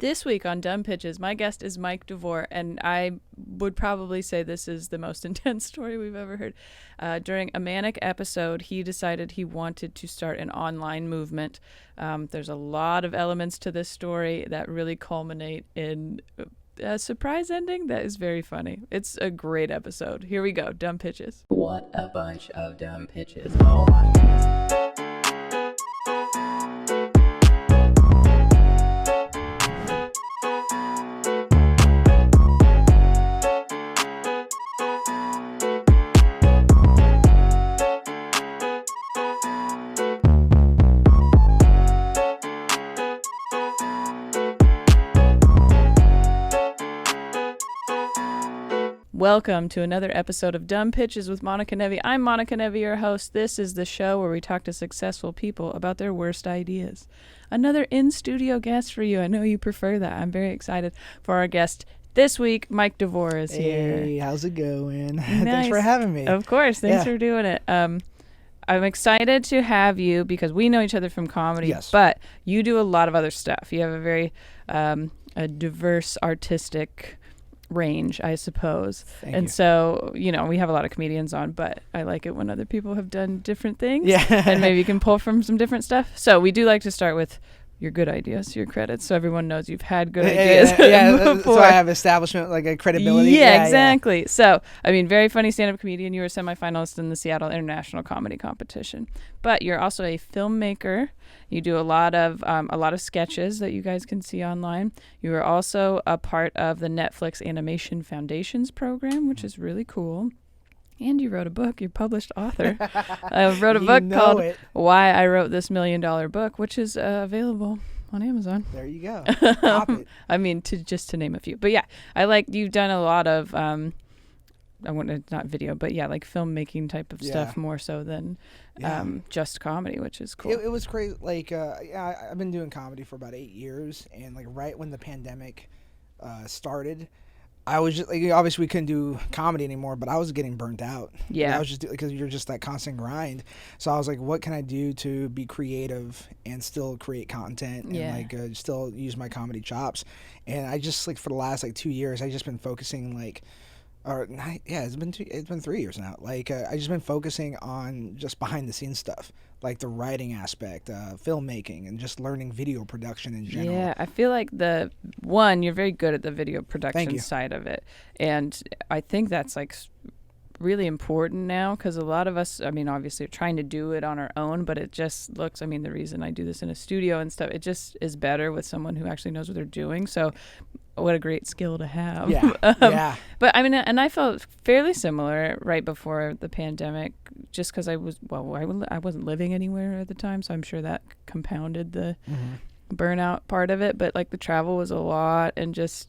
This week on Dumb Pitches, my guest is Mike Devore, and I would probably say this is the most intense story we've ever heard. During a Manic episode, he decided he wanted to start an online movement. There's a lot of elements to this story that really culminate in a surprise ending that is very funny. It's a great episode. Here we go, Dumb Pitches. What a bunch of dumb pitches. Oh my goodness. Welcome to another episode of Dumb Pitches with Monica Nevi. I'm Monica Nevi, your host. This is the show where we talk to successful people about their worst ideas. Another in-studio guest for you. I know you prefer that. I'm very excited for our guest this week. Mike Devore is here. Hey, how's it going? Nice. Thanks for having me. Of course. Thanks for doing it. I'm excited to have you because we know each other from comedy, Yes. but you do a lot of other stuff. You have a very a diverse artistic range, I suppose. Thank and you. so, you know, we have a lot of comedians on, but I like it when other people have done different things. Yeah. And maybe you can pull from some different stuff. So we do like to start with your good ideas, your credits, so everyone knows you've had good ideas. So I have establishment, like a credibility. Yeah, exactly. Yeah. So, I mean, very funny stand-up comedian. You were a semifinalist in the Seattle International Comedy Competition. But you're also a filmmaker. You do a lot of sketches that you guys can see online. You are also a part of the Netflix Animation Foundations program, which is really cool. And you wrote a book. You're a published author. I wrote a book called Why I Wrote This $1 Million Book, which is available on Amazon. There you go. Cop it. I mean, to name a few. But yeah, you've done a lot of, not video, but yeah, like filmmaking type of stuff more so than just comedy, which is cool. It was crazy. Like, I've been doing comedy for about 8 years. And like right when the pandemic started, I was just like, obviously we couldn't do comedy anymore, but I was getting burnt out. Yeah. I was just because you're just that constant grind. So I was like, what can I do to be creative and still create content and still use my comedy chops? And I just like for the last 2 years, I just been focusing it's been 3 years now. I just been focusing on just behind the scenes stuff, like the writing aspect, filmmaking, and just learning video production in general. Yeah, I feel like you're very good at the video production side of it, and I think that's like really important now because a lot of us, I mean, obviously are trying to do it on our own, but it just looks, I mean, the reason I do this in a studio and stuff, it just is better with someone who actually knows what they're doing. So what a great skill to have. Yeah. But I mean, and I felt fairly similar right before the pandemic, just because I wasn't living anywhere at the time, so I'm sure that compounded the burnout part of it. But like the travel was a lot, and just,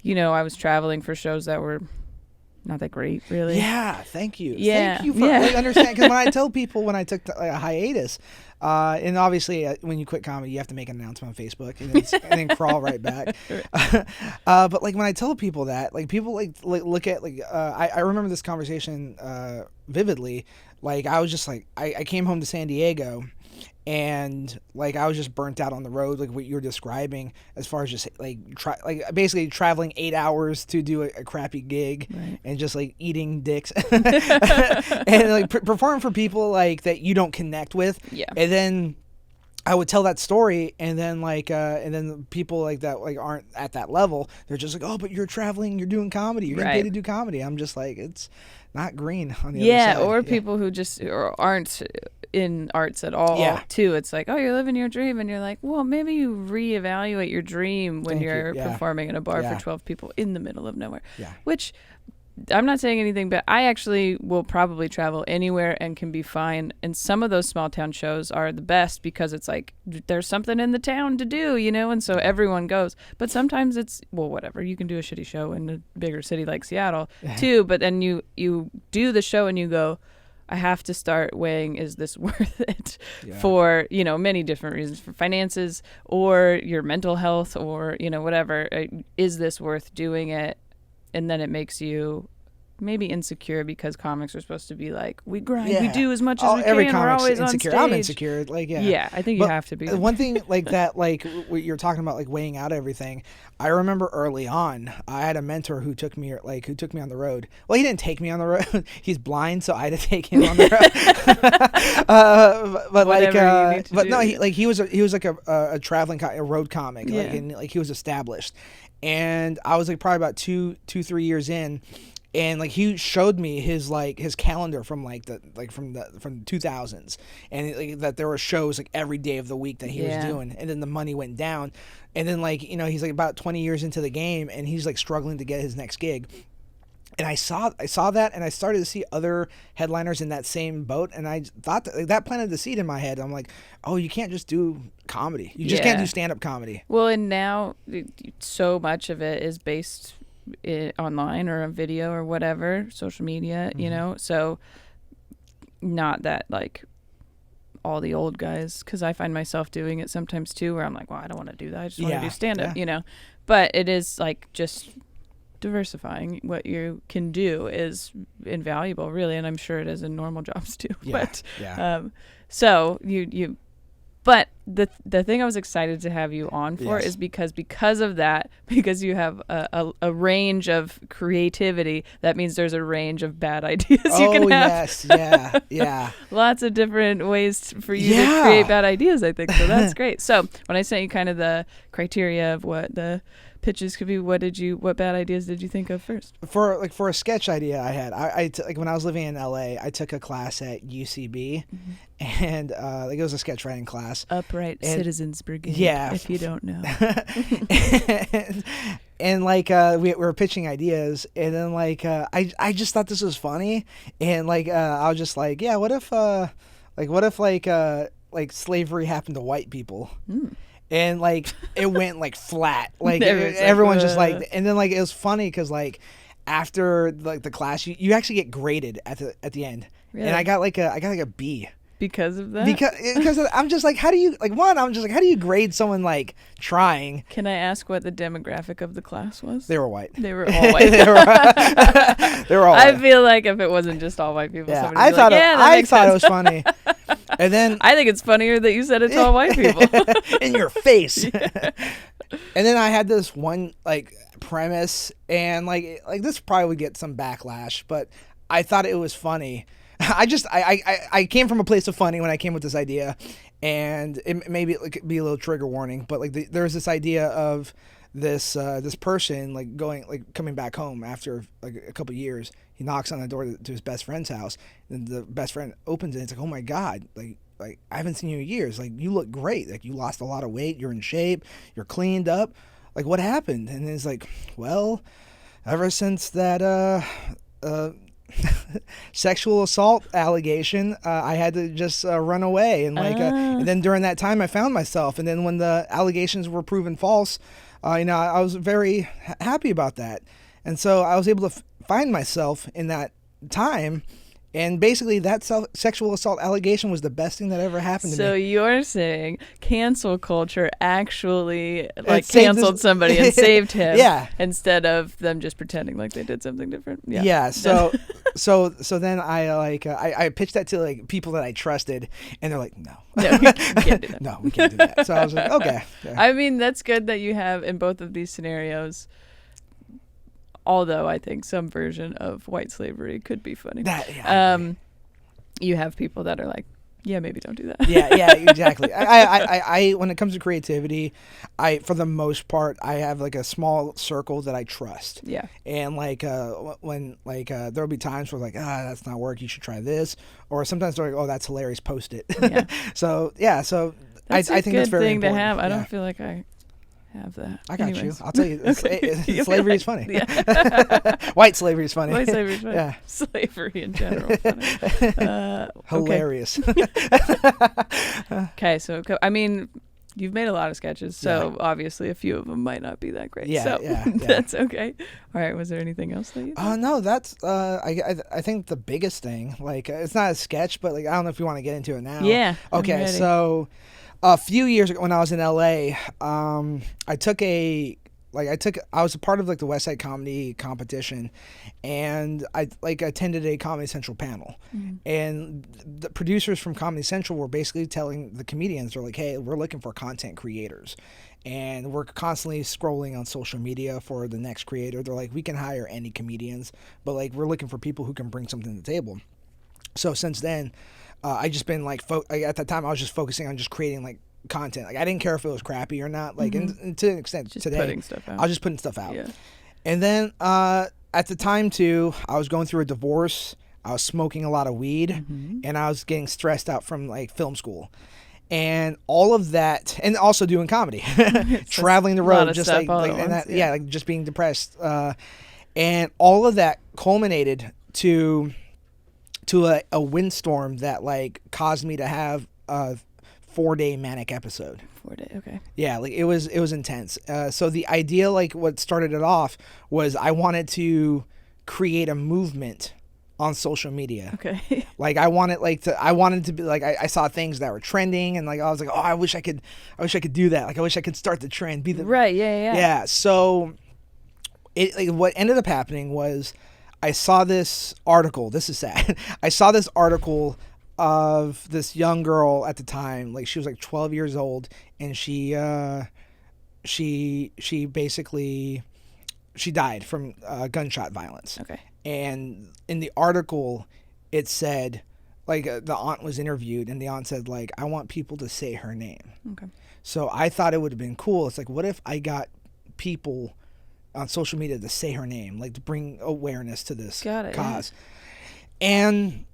you know, I was traveling for shows that were not that great, really. Yeah, thank you. Yeah. Thank you for understanding. Because when I tell people when I took a hiatus, and obviously when you quit comedy, you have to make an announcement on Facebook and then crawl right back. But like when I tell people that, like people like look at I remember this conversation vividly. Like I was just like I came home to San Diego. And like I was just burnt out on the road, like what you're describing, as far as just basically traveling 8 hours to do a crappy gig, right. And just like eating dicks, and like performing for people like that you don't connect with. Yeah. And then I would tell that story, and then and then people like that like aren't at that level. They're just like, oh, but you're traveling, you're doing comedy, you're getting paid to do comedy. I'm just like, it's not green on the other side. Or people who just aren't in arts at all too. It's like, oh, you're living your dream, and you're like, well, maybe you reevaluate your dream when you're performing in a bar for 12 people in the middle of nowhere. Which I'm not saying anything, but I actually will probably travel anywhere and can be fine. And some of those small town shows are the best because it's like there's something in the town to do, you know, and so everyone goes. But sometimes it's, well, whatever. You can do a shitty show in a bigger city like Seattle too, but then you do the show and you go, I have to start weighing, is this worth it for, you know, many different reasons, for finances or your mental health or, you know, whatever. Is this worth doing it? And then it makes you maybe insecure because comics are supposed to be like, we grind, we do as much as we every can, we're always insecure. on stage. I'm insecure, like Yeah, I think you have to be. One thing like that, like what you're talking about, like weighing out everything. I remember early on, I had a mentor who took me on the road. Well, he didn't take me on the road. He's blind, so I had to take him on the road. But no, he was like a traveling a road comic, like, and like he was established. And I was like probably about 3 years in, and like he showed me his calendar from the 2000s, and like, that there were shows like every day of the week that he was doing, and then the money went down, and then like he's like about 20 years into the game, and he's like struggling to get his next gig. And I saw that, and I started to see other headliners in that same boat, and I thought that planted the seed in my head. I'm like, oh, you can't just do comedy. You just can't do stand-up comedy. Well, and now so much of it is based online or on video or whatever, social media, so not that like all the old guys, because I find myself doing it sometimes too, where I'm like, well, I don't want to do that. I just want to do stand-up, But it is like just diversifying what you can do is invaluable, really, and I'm sure it is in normal jobs too. So but the thing I was excited to have you on for is because of that, because you have a range of creativity, that means there's a range of bad ideas you can have. Lots of different ways for you to create bad ideas, I think. So that's great. So when I sent you kind of the criteria of what the pitches could be, what bad ideas did you think of first? For a sketch idea I had, like when I was living in LA, I took a class at UCB, and like it was a sketch writing class. Upright Citizens Brigade. Yeah, if you don't know. and like we were pitching ideas, and then like I just thought this was funny, and like I was just like, yeah, what if slavery happened to white people? And like it went like flat, like everyone's just like, and then like it was funny because like after like the class, you actually get graded at the end, and I got like a B. Because of that? Because I'm just like, how do you grade someone like trying? Can I ask what the demographic of the class was? They were white. They were all white. They were all white. I feel like if it wasn't just all white people, I thought it was funny. And then I think it's funnier that you said it's all white people. In your face. And then I had this one like premise, and like this probably would get some backlash, but I thought it was funny. I came from a place of funny when I came with this idea, and it maybe like be a little trigger warning, but like there's this idea of this person like coming back home after like a couple years. He knocks on the door to his best friend's house, and the best friend opens it. And it's like, oh my God, like I haven't seen you in years. Like you look great. Like you lost a lot of weight. You're in shape. You're cleaned up. Like what happened? And it's like, well, ever since that sexual assault allegation, I had to just run away, and like and then during that time I found myself, and then when the allegations were proven false, I was very happy about that, and so I was able to find myself in that time. And basically, that sexual assault allegation was the best thing that ever happened to me. So you're saying cancel culture actually like canceled somebody and saved him, instead of them just pretending like they did something different. Yeah. So then I pitched that to like people that I trusted, and they're like, no, we can't do that. No, we can't do that. So I was like, okay. Yeah. I mean, that's good that you have in both of these scenarios. Although I think some version of white slavery could be funny. You have people that are like, yeah, maybe don't do that. Yeah, exactly. I when it comes to creativity, for the most part, I have like a small circle that I trust. Yeah. And like when like there'll be times where like, that's not work. You should try this. Or sometimes they're like, oh, that's hilarious. Post it. Yeah. So that's I think that's very thing important. To have. I don't feel like I have that. I got you. I'll tell you. Slavery is funny. Yeah. White slavery is funny. White slavery is funny. Yeah. Slavery in general. Funny. Hilarious. Okay, so I mean, you've made a lot of sketches, so obviously a few of them might not be that great. Yeah, that's okay. All right. Was there anything else that you? No, that's I think the biggest thing. Like it's not a sketch, but like I don't know if you want to get into it now. Yeah. Okay, so. A few years ago when I was in LA, I took a I was a part of like the West Side Comedy competition, and I like attended a Comedy Central panel, and the producers from Comedy Central were basically telling the comedians, they're like, hey, we're looking for content creators, and we're constantly scrolling on social media for the next creator. They're like, we can hire any comedians, but like we're looking for people who can bring something to the table. So since then, I just been like, at that time I was just focusing on just creating like content. Like I didn't care if it was crappy or not. Like and to an extent just today, putting stuff out. I was just putting stuff out. Yeah. And then at the time too, I was going through a divorce. I was smoking a lot of weed, and I was getting stressed out from like film school, and all of that, and also doing comedy, traveling the road, just like and that, like just being depressed, and all of that culminated to a windstorm that like caused me to have a 4-day manic episode. 4 day, okay. Yeah, like it was intense. So the idea, like what started it off, was I wanted to create a movement on social media. Okay. Like I wanted to be like, I saw things that were trending, and like I was like, oh, I wish I could do that. Like I wish I could start the trend, be the right. Yeah. Yeah. So what ended up happening was I saw this article. This is sad. I saw this article of this young girl at the time, like she was like 12 years old, and she basically died from gunshot violence. Okay. And in the article, it said, like the aunt was interviewed, and the aunt said, like, I want people to say her name. Okay. So I thought it would have been cool. It's like, what if I got people on social media to say her name, like to bring awareness to this cause. Yeah. And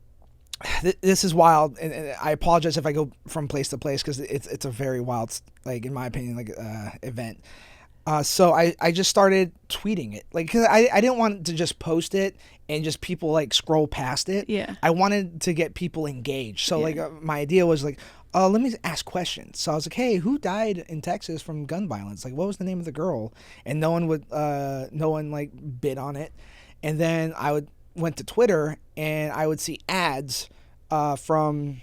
this is wild, and I apologize if I go from place to place, because it's a very wild, like in my opinion, like event. So I just started tweeting it, like, cause I didn't want to just post it and just people like scroll past it. Yeah. I wanted to get people engaged. So like my idea was like, let me ask questions. So I was like, hey, who died in Texas from gun violence? Like, what was the name of the girl? And no one like bid on it. And then went to Twitter, and I would see ads from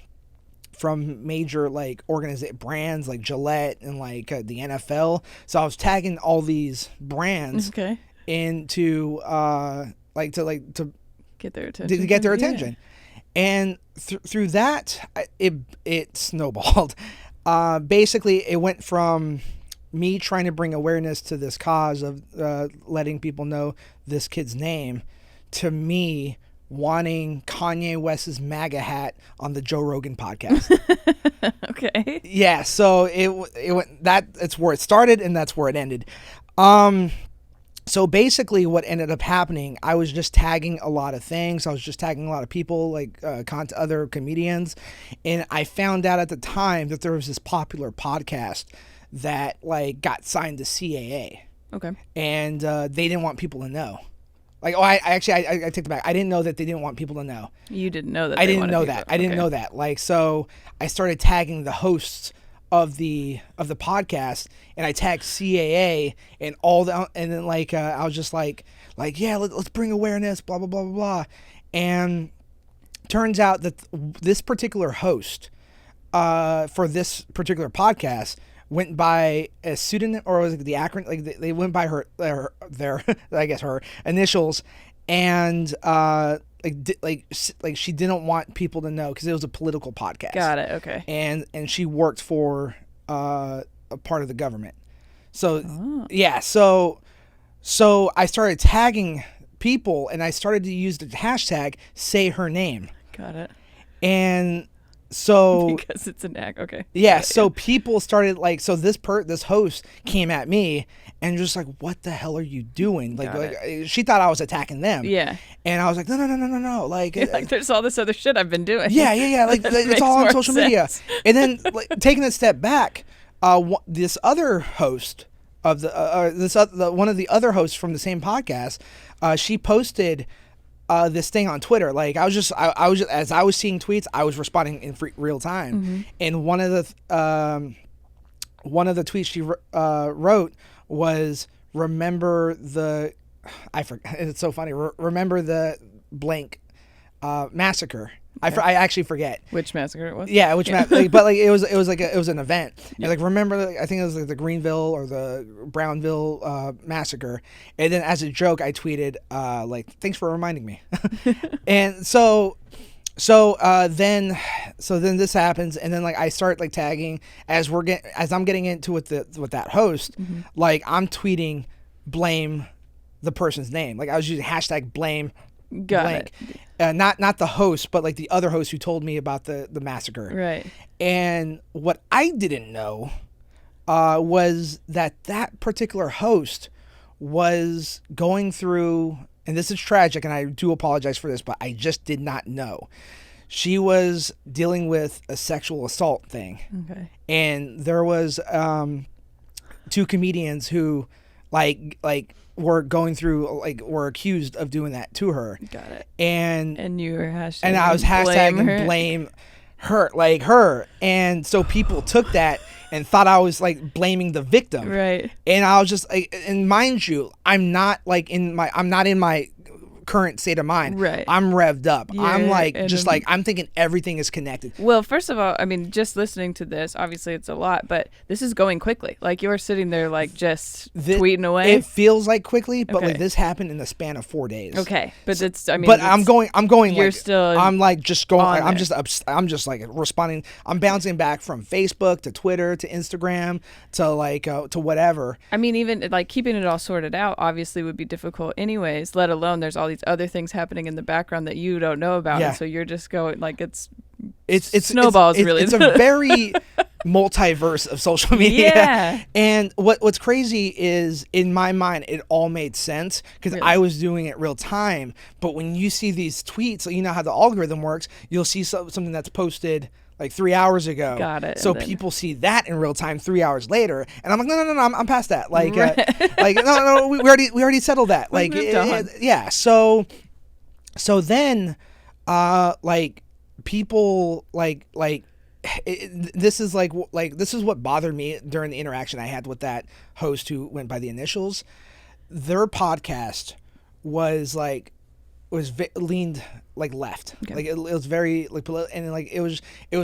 major like brands like Gillette and like the NFL. So I was tagging all these brands into to get their attention. To get their attention. And through that, it snowballed. Basically, it went from me trying to bring awareness to this cause of letting people know this kid's name, to me wanting Kanye West's MAGA hat on the Joe Rogan podcast. Okay. Yeah, so it went, that's where it started, and that's where it ended. So basically what ended up happening, I was just tagging a lot of things. I was just tagging a lot of people, like other comedians. And I found out at the time that there was this popular podcast that like got signed to CAA. Okay. And they didn't want people to know. Like, I take it back. I didn't know that they didn't want people to know. You didn't know that. I didn't know that. I didn't know that. Like, so I started tagging the hosts of the podcast, and I tagged CAA and all the, and then like I was just like yeah, let's bring awareness, blah blah blah blah blah. And turns out that this particular host for this particular podcast went by a pseudonym, or was it the acronym? Like they went by their I guess her initials, and like she didn't want people to know because it was a political podcast. Got it. Okay. And she worked for a part of the government. So yeah, so I started tagging people, and I started to use the hashtag say her name. Got it. And so because it's an act. Okay. Yeah, so people started like, so this host came at me and just like, what the hell are you doing? Like she thought I was attacking them. Yeah. And I was like, no. Like there's all this other shit I've been doing. Yeah. Like it's all on social media. And then like, taking a step back, this other host of one of the other hosts from the same podcast, she posted this thing on Twitter. Like I was just as I was seeing tweets, I was responding in real time. Mm-hmm. And one of the tweets she wrote was, remember I forgot, it's so funny, remember the blank massacre I actually forget which massacre it was. Yeah, which but like it was an event. Yeah. Like remember, I think it was like the Greenville or the Brownville massacre, and then as a joke, I tweeted like, "Thanks for reminding me." And so then this happens, and then like I start like tagging as I'm getting into with that host, like I'm tweeting blame the person's name. Like I was using hashtag blame. Got it. Not the host, but like the other host who told me about the massacre. Right. And what I didn't know was that particular host was going through, and this is tragic, and I do apologize for this, but I just did not know. She was dealing with a sexual assault thing. Okay. And there was 2 comedians who like were going through, like, were accused of doing that to her. Got it. And you were hashtagging, and I was hashtagging blame her, like her. And so people took that and thought I was like blaming the victim. Right. And I was just like, and mind you, I'm not in my current state of mind. Right. I'm revved up. I'm like, just like, I'm thinking everything is connected. Well, first of all, I mean, just listening to this, obviously it's a lot, but this is going quickly. Like you're sitting there like just tweeting away. It feels like quickly, but like this happened in the span of 4 days. Okay. But it's, I mean, but I'm going you're like, still I'm like just going, like, I'm just like responding. I'm bouncing back from Facebook to Twitter to Instagram to like, to whatever. I mean, even like keeping it all sorted out obviously would be difficult anyways, let alone there's all these other things happening in the background that you don't know about. And so you're just going like, it's snowballs. It's a very multiverse of social media. Yeah. And what's crazy is, in my mind, it all made sense because I was doing it real time. But when you see these tweets, you know how the algorithm works, you'll see something that's posted like 3 hours ago. Got it. So people see that in real time 3 hours later, and I'm like, no, I'm past that. Like, like no, we already settled that. Like, yeah. So then, like people this is what bothered me during the interaction I had with that host who went by the initials. Their podcast was leaned like left. Okay. Like it was very like, and like it was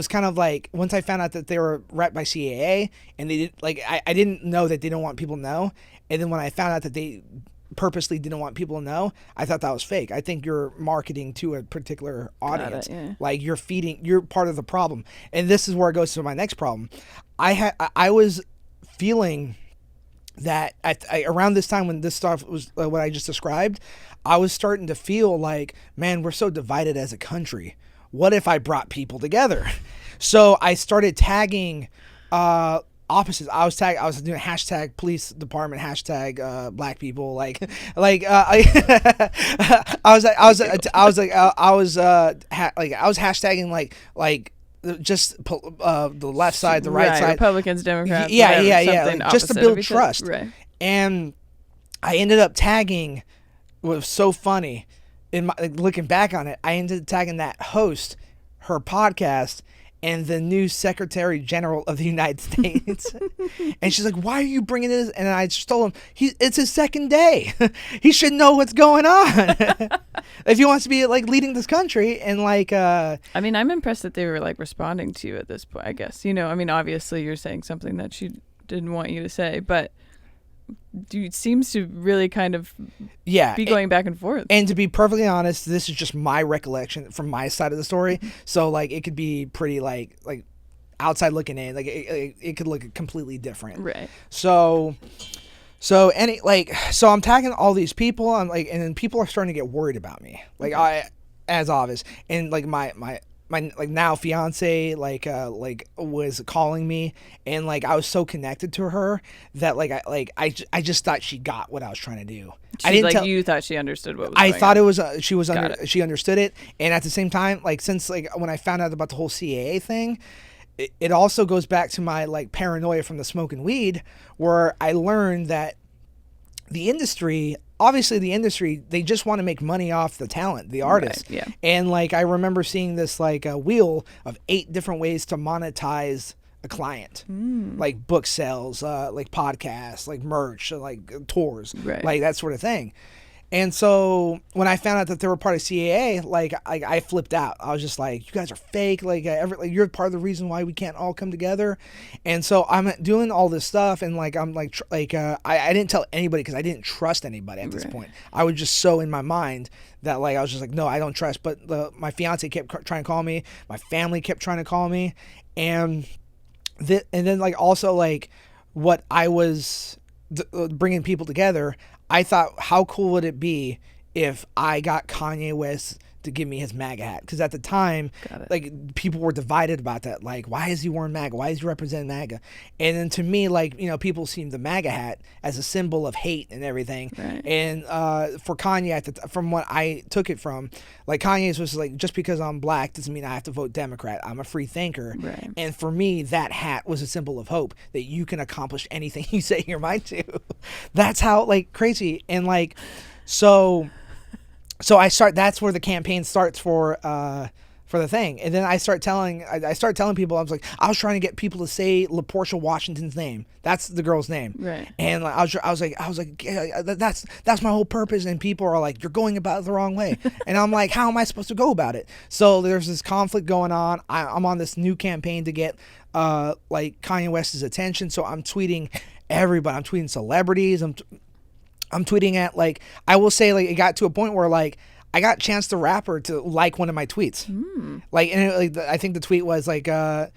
kind of like, once I found out that they were rep by CAA, and they did, like, I didn't know that they didn't want people to know, and then when I found out that they purposely didn't want people to know, I thought that was fake. I think you're marketing to a particular audience. Like you're part of the problem. And this is where it goes to my next problem. I was feeling that around this time when this stuff was what I just described, I was starting to feel like, man, we're so divided as a country. What if I brought people together? So I started tagging opposites. I was doing hashtag police department, hashtag black people, I was hashtagging like just the left side, the right side, Republicans, Democrats, yeah, just to build trust. Right. And I ended up tagging, what was so funny, looking back on it, I ended up tagging that host, her podcast, and the new Secretary General of the United States. And she's like, why are you bringing this? And I just told him, it's his second day. He should know what's going on. If he wants to be like leading this country. And like, I mean, I'm impressed that they were like responding to you at this point, I guess. You know, I mean, obviously you're saying something that she didn't want you to say, but dude seems to really kind of be going back and forth. And to be perfectly honest, this is just my recollection from my side of the story. So like it could be pretty like outside looking in, like it could look completely different. Right. So I'm tagging all these people. I'm like, and then people are starting to get worried about me. Like as obvious, and like my like now fiance was calling me, and like I was so connected to her that I just thought she got what I was trying to do. I didn't you thought she understood what was I going thought on. It was she understood it, and at the same time, like, since like when I found out about the whole CAA thing, it also goes back to my like paranoia from the smoking weed, where I learned that the industry, they just want to make money off the talent, the artist. Right, yeah. And like I remember seeing this like a wheel of 8 different ways to monetize a client, like book sales, like podcasts, like merch, like tours, like that sort of thing. And so when I found out that they were part of CAA, like I flipped out. I was just like, you guys are fake. Like, you're part of the reason why we can't all come together. And so I'm doing all this stuff, and like I'm like I didn't tell anybody because I didn't trust anybody at this point. I was just so in my mind that like I was just like, no, I don't trust. But my fiance kept trying to call me. My family kept trying to call me, and then like also like what I was bringing people together. I thought, how cool would it be if I got Kanye West to give me his MAGA hat? Because at the time, like, people were divided about that. Like, why is he wearing MAGA? Why is he representing MAGA? And then to me, like, you know, people seen the MAGA hat as a symbol of hate and everything. Right. And for Kanye, from what I took it from, like, Kanye was like, just because I'm black doesn't mean I have to vote Democrat. I'm a free thinker. Right. And for me, that hat was a symbol of hope that you can accomplish anything you set your mind to. That's how, like, crazy. And, like, so that's where the campaign starts for the thing. And then I start telling people, I was like, I was trying to get people to say LaPortia Washington's name. That's the girl's name. Right. And like, I was like, yeah, that's my whole purpose. And people are like, you're going about it the wrong way. And I'm like, how am I supposed to go about it? So there's this conflict going on. I'm on this new campaign to get like Kanye West's attention. So I'm tweeting everybody. I'm tweeting celebrities. I'm tweeting at, like, I will say, like, it got to a point where, like, I got Chance the Rapper to like one of my tweets. Like, and like, I think the tweet was like I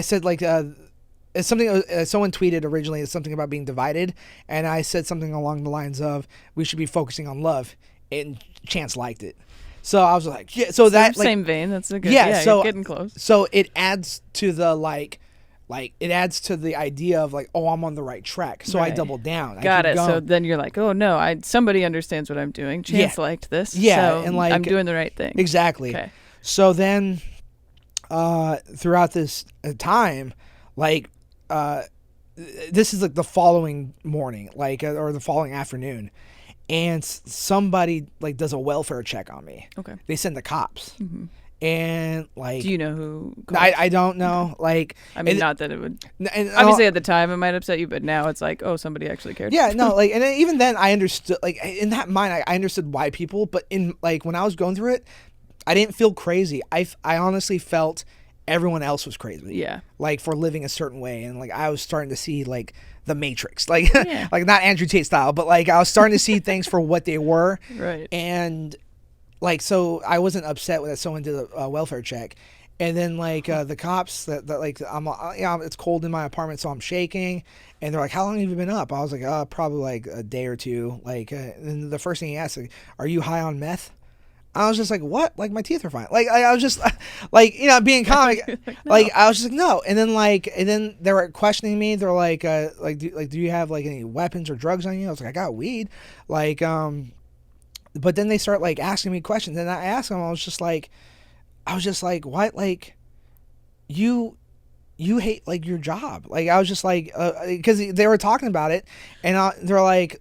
said, like, it's something someone tweeted originally. It's something about being divided, and I said something along the lines of, we should be focusing on love, and Chance liked it. So I was like, yeah. So that, like, same vein. That's a good. Yeah. So you're getting close. So it adds to the like it adds to the idea of like, oh, I'm on the right track. So I double down. Got it. So then you're like, oh no, somebody understands what I'm doing. Chance liked this. Yeah, so and like, I'm doing the right thing. Exactly. Okay. So then, throughout this time, like, this is like the following morning, like, or the following afternoon, and somebody like does a welfare check on me. Okay. They send the cops. Mm-hmm. And like, do you know who? I don't know. Okay. Like, I mean, not that it would. Obviously, at the time, it might upset you, but now it's like, oh, somebody actually cared. Yeah, no, like, and even then, I understood. Like, in that mind, I understood why people. But in like when I was going through it, I didn't feel crazy. I honestly felt everyone else was crazy. Yeah. Like, for living a certain way, and like I was starting to see like the Matrix, like like not Andrew Tate style, but like I was starting to see things for what they were. Right. And like, so I wasn't upset that someone did a welfare check. And then like the cops that like, it's cold in my apartment, so I'm shaking, and they're like, how long have you been up? I was like, probably like a day or two. Like, and the first thing he asked, like, are you high on meth? I was just like, what? Like, my teeth are fine. Like, I was just like, you know, being comic, like, no. Like, I was just like, no. And then they were questioning me. They're like, do you have like any weapons or drugs on you? I was like, I got weed. Like, but then they start like asking me questions, and I asked them. I was just like, what? Like, you hate like your job? Like, I was just like, because they were talking about it, and they're like,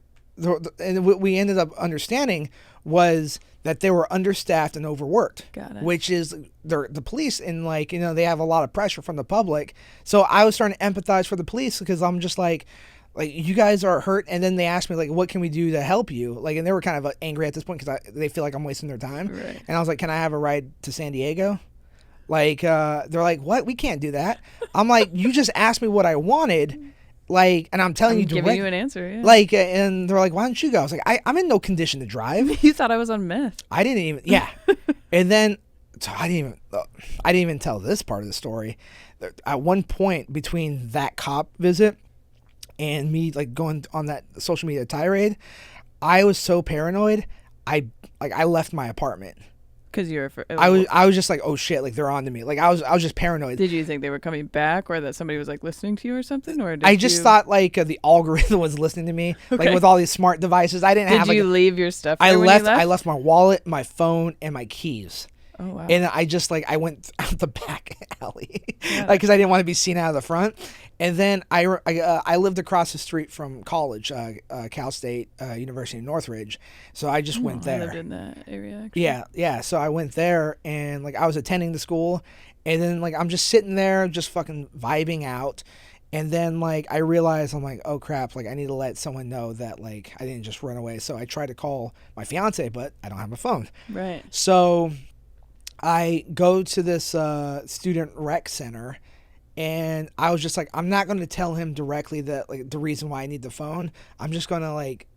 and what we ended up understanding was that they were understaffed and overworked. Got it. Which is the police, and like, you know, they have a lot of pressure from the public. So I was starting to empathize for the police, because I'm just like, you guys are hurt. And then they asked me like, what can we do to help you? Like, and they were kind of angry at this point because they feel like I'm wasting their time. Right. And I was like, can I have a ride to San Diego? Like, they're like, what? We can't do that. I'm like, you just asked me what I wanted. Like, and I'm telling you, giving you an answer. Yeah. Like, and they're like, why don't you go? I was like, I'm in no condition to drive. You thought I was on meth. I didn't even. Yeah. And then, so I didn't even tell this part of the story. At one point between that cop visit and me like going on that social media tirade, I was so paranoid. I left my apartment. Because you're afraid. I was just like, oh shit, like they're on to me. Like I was just paranoid. Did you think they were coming back, or that somebody was like listening to you or something? Or I just thought like the algorithm was listening to me, like with all these smart devices. I didn't have. Did you leave your stuff? I left my wallet, my phone, and my keys. Oh wow. And I just like I went out the back alley, like because I didn't want to be seen out of the front. And then I lived across the street from college, Cal State University in Northridge, so I just went there. I lived in that area. Actually. Yeah. So I went there, and like I was attending the school, and then like I'm just sitting there, just fucking vibing out, And then like I realized, I'm like, oh crap, like I need to let someone know that like I didn't just run away. So I tried to call my fiance, but I don't have a phone. Right. So I go to this student rec center, and I was just like, I'm not going to tell him directly that like the reason why I need the phone. I'm just going to like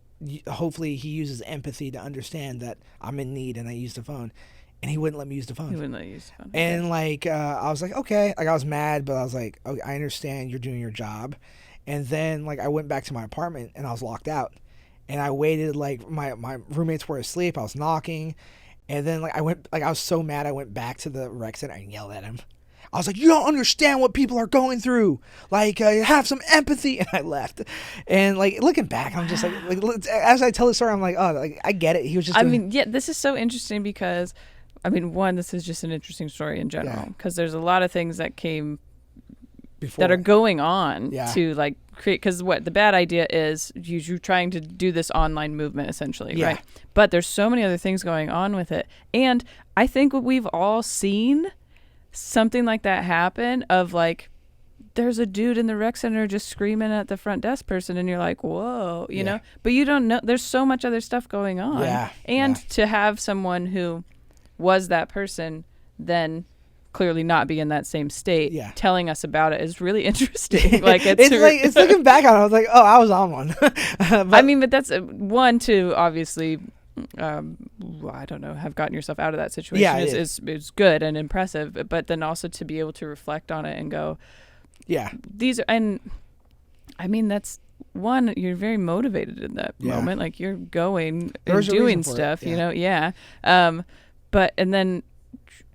hopefully he uses empathy to understand that I'm in need and I use the phone. And he wouldn't let me use the phone. He wouldn't let you use the phone. And like I was like, okay, like I was mad, but I was like, okay, I understand you're doing your job. And then like I went back to my apartment and I was locked out. And I waited, like my roommates were asleep. I was knocking. And then like I was so mad I went back to the rec center and yelled at him. I was like, you don't understand what people are going through. Like, have some empathy. And I left. And like looking back, I'm just like as I tell the story, I'm like, oh, like I get it. He was just. This is so interesting because, one, this is just an interesting story in general because there's a lot of things that came before that are going on to like create. Because what the bad idea is, you're trying to do this online movement essentially, right? But there's so many other things going on with it, and I think we've all seen something like that happen of like there's a dude in the rec center just screaming at the front desk person and you're like, whoa, you know, but you don't know there's so much other stuff going on. To have someone who was that person then clearly not be in that same state telling us about it is really interesting. Like it's looking back on it, I was like, oh, I was on one. but that's one to obviously I don't know, have gotten yourself out of that situation is good and impressive, but then also to be able to reflect on it and go, these are, and that's one, you're very motivated in that moment, like you're going and doing stuff, you know, but and then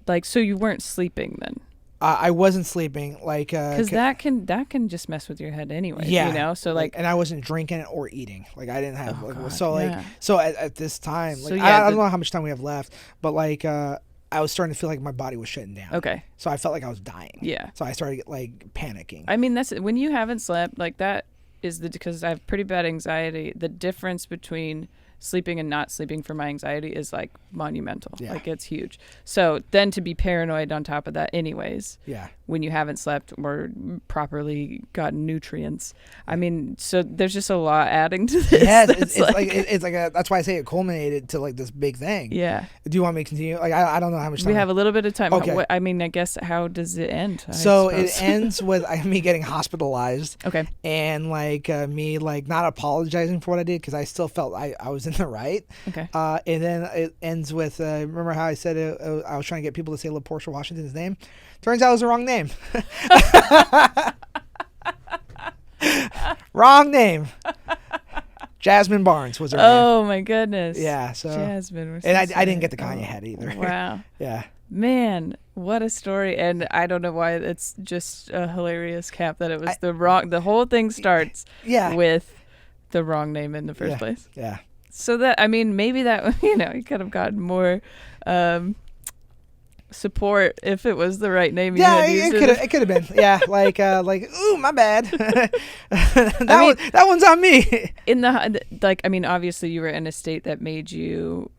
like so you weren't sleeping then. I wasn't sleeping, like because that can just mess with your head anyway. You know, so like and I wasn't drinking or eating. Like I didn't have so at this time, like so, I don't know how much time we have left, but like I was starting to feel like my body was shutting down. Okay. So I felt like I was dying. Yeah. So I started like panicking. That's when you haven't slept, like that is because I have pretty bad anxiety. The difference between sleeping and not sleeping for my anxiety is like monumental. Like it's huge. So then to be paranoid on top of that anyways, when you haven't slept or properly gotten nutrients, so there's just a lot adding to this. It's like that's why I say it culminated to like this big thing. Do you want me to continue? Like I don't know how much time we have. A little bit of time. Okay. I guess how does it end? So it ends with me getting hospitalized. Okay. And like me like not apologizing for what I did because I still felt I was in the right. Okay. And then it ends with remember how I said I was trying to get people to say LaPortia Washington's name? Turns out it was the wrong name. Wrong name. Jasmine Barnes was her name. Oh my goodness. Yeah. So Jasmine. And I didn't get the Kanye head either. Wow. Yeah. Man, what a story. And I don't know why it's just a hilarious cap that it was the whole thing starts with the wrong name in the first place. Yeah. So that, maybe that, you could have gotten more support if it was the right name. It could have been. Yeah, like, ooh, my bad. that one's on me. Obviously you were in a state that made you,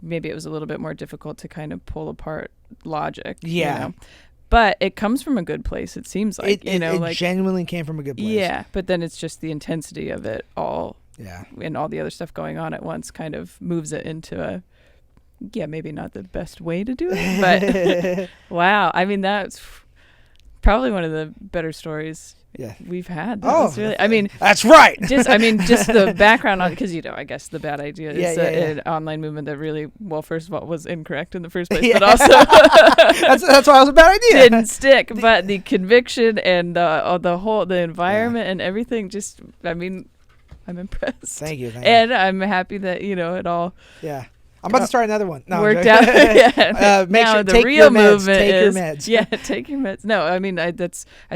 maybe it was a little bit more difficult to kind of pull apart logic. Yeah. You know? But it comes from a good place, it seems like. It genuinely came from a good place. Yeah, but then it's just the intensity of it all. Yeah. And all the other stuff going on at once kind of moves it into maybe not the best way to do it. But wow. That's probably one of the better stories we've had. That's right. Just the background on, because I guess the bad idea is an online movement that really, well, first of all, was incorrect in the first place, but also that's why it was a bad idea. Didn't stick. But the conviction and the environment and everything, just I'm impressed. Thank you. And I'm happy that it all. Yeah. I'm about to start another one. No, worked out. Make sure the real movement take your meds. Yeah, take your meds. No, I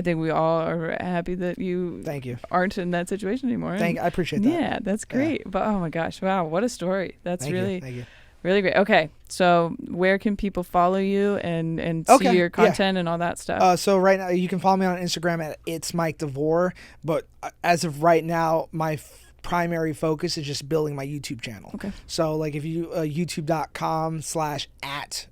think we all are happy that you. Thank you. Aren't in that situation anymore. I appreciate that. Yeah, that's great. But oh my gosh, wow, what a story. That's Thank you. Really great. Okay, so where can people follow you and see your content and all that stuff? So right now you can follow me on Instagram at It's Mike Devore. But as of right now, my primary focus is just building my YouTube channel. Okay. So like if you youtube.com/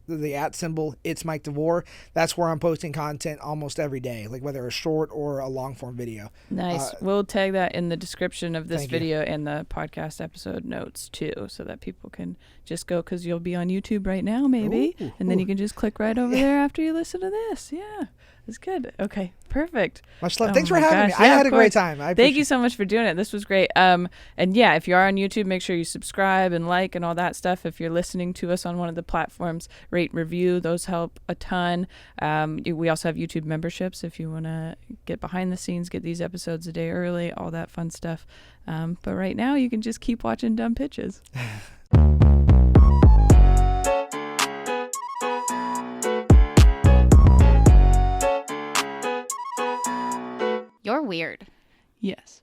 the @ symbol, it's Mike Devore. That's where I'm posting content almost every day, like whether a short or a long form video. Nice. We'll tag that in the description of this video and the podcast episode notes too, so that people can just go, because you'll be on YouTube right now maybe, and then you can just click right over there after you listen to this. Yeah. It's good. Okay, perfect. Much love. Thanks for having me. I had a great time. Thank you so much for doing it. This was great. And yeah, if you are on YouTube, make sure you subscribe and like and all that stuff. If you're listening to us on one of the platforms, rate, review. Those help a ton. We also have YouTube memberships if you want to get behind the scenes, get these episodes a day early, all that fun stuff. But right now, you can just keep watching Dumb Pitches. You're weird. Yes.